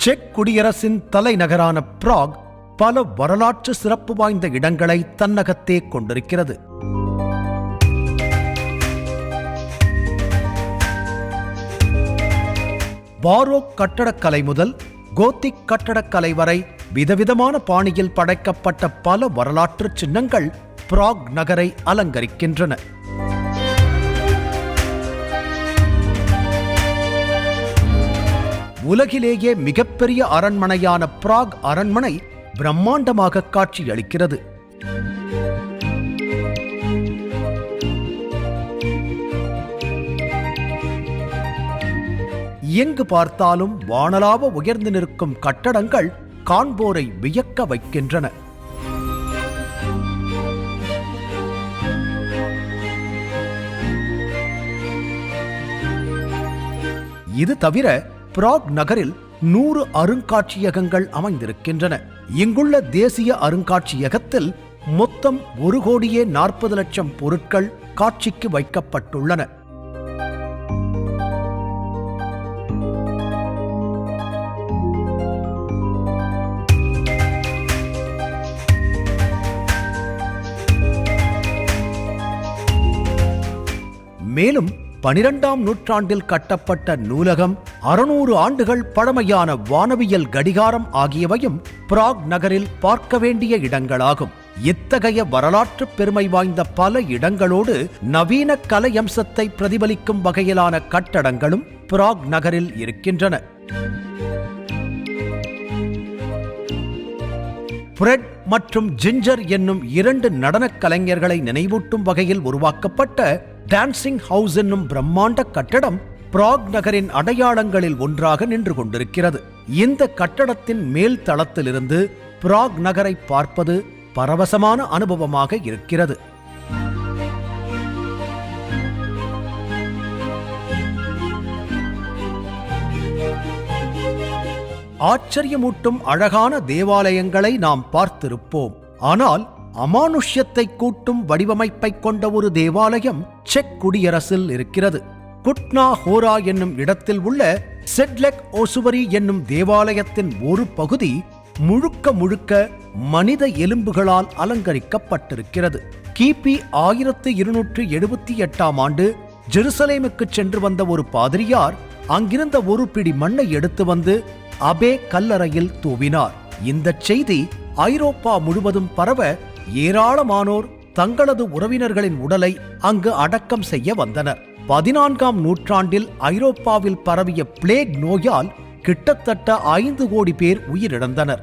Check குடியரசின் தலைநகரான பிராக் பல வரலாற்று சிறப்பு வாய்ந்த இடங்களை தன்னகத்தே கொண்டிருக்கிறது. பாரோக் கட்டடக்கலை முதல் கோத்திக் கட்டடக்கலை வரை விதவிதமான பாணியில் படைக்கப்பட்ட பல வரலாற்று சின்னங்கள் பிராக் நகரை அலங்கரிக்கின்றன. உலகிலேயே மிகப்பெரிய அரண்மனையான பிராக் அரண்மனை பிரம்மாண்டமாக காட்சியளிக்கிறது. எங்கு பார்த்தாலும் வானளாவ உயர்ந்து நிற்கும் கட்டடங்கள் காண்போரை வியக்க வைக்கின்றன. இது தவிர பிராக் நகரில் 100 அருங்காட்சியகங்கள் அமைந்திருக்கின்றன. இங்குள்ள தேசிய அருங்காட்சியகத்தில் மொத்தம் 1,40,00,000 பொருட்கள் காட்சிக்கு வைக்கப்பட்டுள்ளன. மேலும் 12ஆம் நூற்றாண்டில் கட்டப்பட்ட நூலகம், 600 ஆண்டுகள் பழமையான வானவியல் கடிகாரம் ஆகியவையும் பிராக் நகரில் பார்க்க வேண்டிய இடங்களாகும். இத்தகைய வரலாற்று பெருமை வாய்ந்த பல இடங்களோடு நவீன கலையம்சத்தை பிரதிபலிக்கும் வகையிலான கட்டடங்களும் பிராக் நகரில் இருக்கின்றன. ஃப்ரெட் மற்றும் ஜிஞ்சர் என்னும் 2 நடனக் கலைஞர்களை நினைவூட்டும் வகையில் உருவாக்கப்பட்ட டான்சிங் ஹவுஸ் என்னும் பிரம்மாண்ட கட்டடம் பிராக் நகரின் அடையாளங்களில் ஒன்றாக நின்று கொண்டிருக்கிறது. இந்த கட்டடத்தின் மேல் தளத்திலிருந்து பிராக் நகரை பார்ப்பது பரவசமான அனுபவமாக இருக்கிறது. ஆச்சரியமூட்டும் அழகான தேவாலயங்களை நாம் பார்த்திருப்போம். ஆனால் அமானுஷ்யத்தை கூட்டும் வடிவமைப்பை கொண்ட ஒரு தேவாலயம் செக் குடியரசில் இருக்கிறது. குட்னா ஹோரா என்னும் இடத்தில் உள்ள செட்லெக் ஓசுவரி என்னும் தேவாலயத்தின் ஒரு பகுதி முழுக்க மனித எலும்புகளால் அலங்கரிக்கப்பட்டிருக்கிறது. கிபி 1278ஆம் ஆண்டு ஜெருசலேமுக்கு சென்று வந்த ஒரு பாதிரியார் அங்கிருந்த ஒரு பிடி மண்ணை எடுத்து வந்து அபே கல்லறையில் தூவினார். இந்த செய்தி ஐரோப்பா முழுவதும் பரவ ஏராளமானோர் தங்களது உறவினர்களின் உடலை அங்கு அடக்கம் செய்ய வந்தனர். 14ஆம் நூற்றாண்டில் ஐரோப்பாவில் பரவிய பிளேக் நோயால் கிட்டத்தட்ட 5 கோடி பேர் உயிரிழந்தனர்.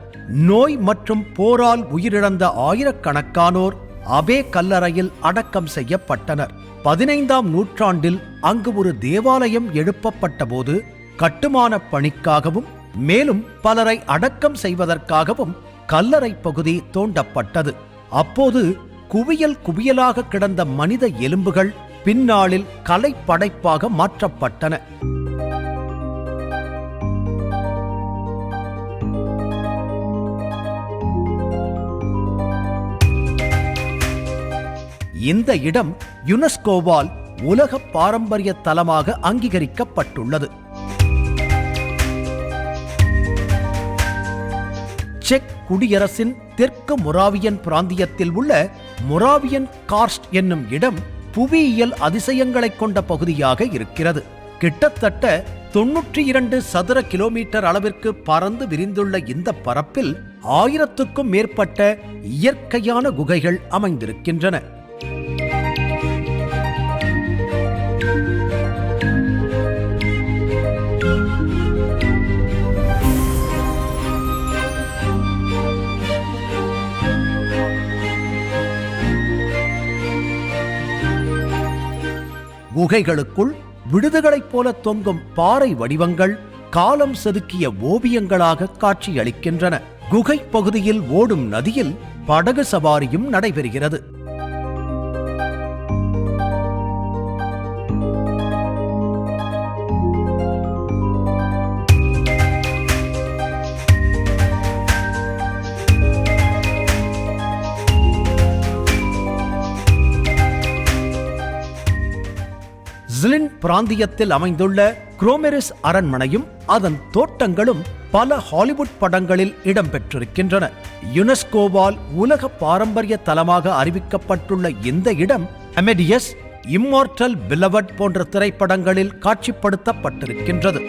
நோய் மற்றும் போரால் உயிரிழந்த ஆயிரக்கணக்கானோர் அபே கல்லறையில் அடக்கம் செய்யப்பட்டனர். 15ஆம் நூற்றாண்டில் அங்கு ஒரு தேவாலயம் எழுப்பப்பட்ட போது கட்டுமான பணிக்காகவும் மேலும் பலரை அடக்கம் செய்வதற்காகவும் கல்லறை பகுதி தோண்டப்பட்டது. அப்போது குவியலாக கிடந்த மனித எலும்புகள் பின்னாளில் கலை படைப்பாக மாற்றப்பட்டன. இந்த இடம் யுனெஸ்கோவால் உலக பாரம்பரிய தலமாக அங்கீகரிக்கப்பட்டுள்ளது. செக் குடியரசின் தெற்கு மொராவியன் பிராந்தியத்தில் உள்ள மொராவியன் கார்ஸ்ட் என்னும் இடம் புவியியல் அதிசயங்களை கொண்ட பகுதியாக இருக்கிறது. கிட்டத்தட்ட 92 சதுர கிலோமீட்டர் அளவிற்கு பறந்து விரிந்துள்ள இந்த பரப்பில் 1000க்கும் மேற்பட்ட இயற்கையான குகைகள் அமைந்திருக்கின்றன. குகைகளுக்குள் விடுதுகளைப் போல தொங்கும் பாறை வடிவங்கள் காலம் செதுக்கிய ஓவியங்களாக காட்சியளிக்கின்றன. குகை பகுதியில் ஓடும் நதியில் படகு சவாரியும் நடைபெறுகிறது. ஜிலின் பிராந்தியத்தில் அமைந்துள்ள குரோமெரிஸ் அரண்மனையும் அதன் தோட்டங்களும் பல ஹாலிவுட் படங்களில் இடம்பெற்றிருக்கின்றன. யுனெஸ்கோவால் உலக பாரம்பரிய தலமாக அறிவிக்கப்பட்டுள்ள இந்த இடம் அமெடியஸ், இம்மார்டல் பிலவட் போன்ற திரைப்படங்களில் காட்சிப்படுத்தப்பட்டிருக்கின்றது.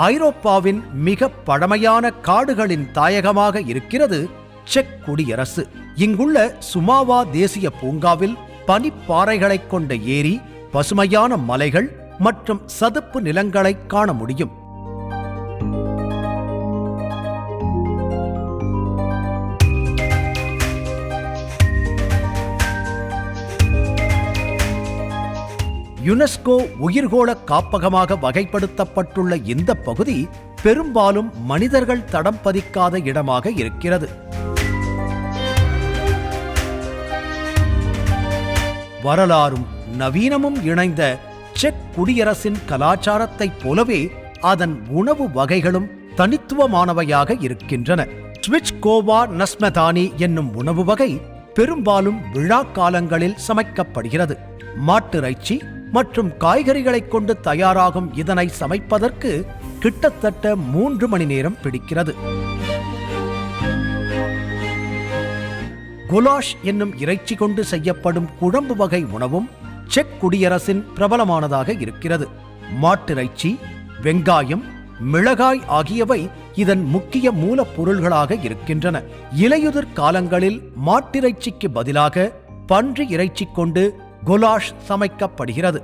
ஐரோப்பாவின் மிக பழமையான காடுகளின் தாயகமாக இருக்கிறது செக் குடியரசு. இங்குள்ள சுமாவா தேசிய பூங்காவில் பனிப்பாறைகளைக் கொண்ட ஏரி, பசுமையான மலைகள் மற்றும் சதுப்பு நிலங்களை காண முடியும். யுனெஸ்கோ உயிர்கோள காப்பகமாக வகைப்படுத்தப்பட்டுள்ள இந்த பகுதி பெரும்பாலும் மனிதர்கள் தடம் பதிக்காத இடமாக இருக்கிறது. வரலாறும் நவீனமும் இணைந்த செக் குடியரசின் கலாச்சாரத்தைப் போலவே அதன் உணவு வகைகளும் தனித்துவமானவையாக இருக்கின்றன. ஸ்விட்ச்கோவா நஸ்மெதானி என்னும் உணவு வகை பெரும்பாலும் விழா காலங்களில் சமைக்கப்படுகிறது. மாட்டிறைச்சி மற்றும் காய்கறிகளைக் கொண்டு தயாராகும் இதனை சமைப்பதற்கு கிட்டத்தட்ட 3 மணி நேரம் பிடிக்கிறது. குலாஷ் என்னும் இறைச்சி கொண்டு செய்யப்படும் குழம்பு வகை உணவும் செக் குடியரசின் பிரபலமானதாக இருக்கிறது. மாட்டிறைச்சி, வெங்காயம், மிளகாய் ஆகியவை இதன் முக்கிய மூலப்பொருள்களாக இருக்கின்றன. இலையுதிர் காலங்களில் மாட்டிறைச்சிக்கு பதிலாக பன்றி இறைச்சி கொண்டு குலாஷ் சமைக்கப்படுகிறது.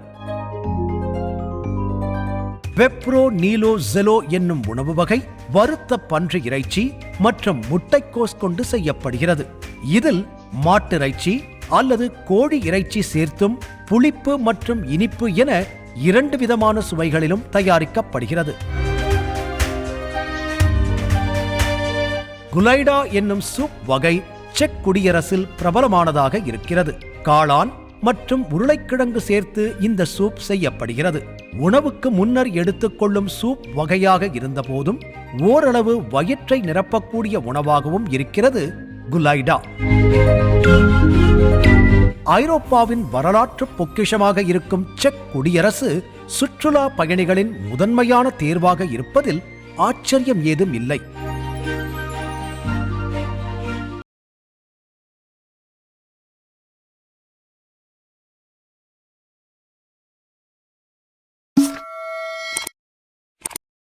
பெப்ரோ நீலோ ஜெலோ என்னும் உணவு வகை வறுத்த பன்றி இறைச்சி மற்றும் முட்டைக்கோஸ் கொண்டு செய்யப்படுகிறது. இதில் மாட்டிறைச்சி அல்லது கோழி இறைச்சி சேர்த்தும் புளிப்பு மற்றும் இனிப்பு என 2 விதமான சுவைகளிலும் தயாரிக்கப்படுகிறது. குலைடா என்னும் சூப் வகை செக் குடியரசில் பிரபலமானதாக இருக்கிறது. காளான் மற்றும் உருளைக்கிழங்கு சேர்த்து இந்த சூப் செய்யப்படுகிறது. உணவுக்கு முன்னர் எடுத்துக்கொள்ளும் சூப் வகையாக இருந்தபோதும் ஓரளவு வயிற்றை நிரப்பக்கூடிய உணவாகவும் இருக்கிறது குலைடா. ஐரோப்பாவின் வரலாற்று பொக்கிஷமாக இருக்கும் செக் குடியரசு சுற்றுலா பயணிகளின் முதன்மையான தேர்வாக இருப்பதில் ஆச்சரியம் ஏதும் இல்லை.